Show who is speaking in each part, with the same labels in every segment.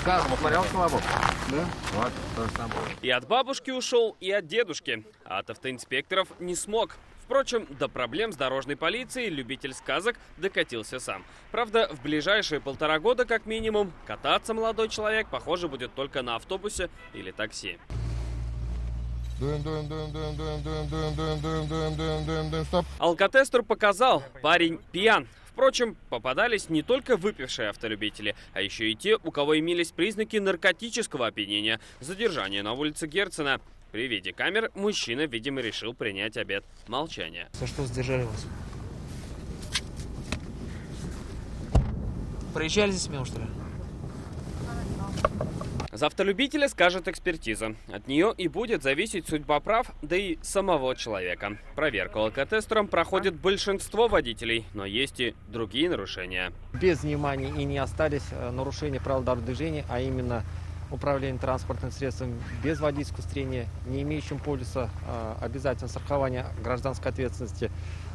Speaker 1: Смотрел «Колобок»? Да. Вот, то же самое.
Speaker 2: И от бабушки ушел, и от дедушки. А от автоинспекторов не смог. Впрочем, до проблем с дорожной полицией любитель сказок докатился сам. Правда, в ближайшие 1,5 года, как минимум, кататься молодой человек, похоже, будет только на автобусе или такси. Алкотестер показал, парень пьян. Впрочем, попадались не только выпившие автолюбители, а еще и те, у кого имелись признаки наркотического опьянения. Задержание на улице Герцена. При виде камер мужчина, видимо, решил принять обет молчания.
Speaker 3: За что задержали вас? Проезжали здесь мимо, что ли?
Speaker 2: За автолюбителя скажет экспертиза. От нее и будет зависеть судьба прав, да и самого человека. Проверку алкотестером проходит большинство водителей, но есть и другие нарушения.
Speaker 4: Без внимания и не остались нарушения правил дорожного движения, а именно управление транспортным средством без водительского удостоверения, не имеющим полиса, обязательного страхования гражданской ответственности,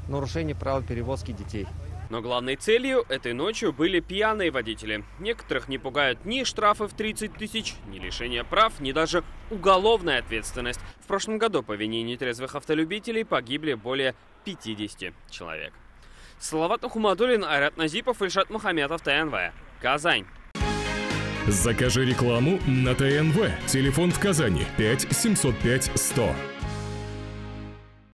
Speaker 4: нарушение правил перевозки детей.
Speaker 2: Но главной целью этой ночью были пьяные водители. Некоторых не пугают ни штрафы в 30 тысяч, ни лишение прав, ни даже уголовная ответственность. В прошлом году по вине нетрезвых автолюбителей погибли более 50 человек. Салават Ахумадуллин, Айрат Назипов, Ильшат Мухаметов, ТНВ. Казань.
Speaker 5: Закажи рекламу на ТНВ. Телефон в Казани 5 705 100.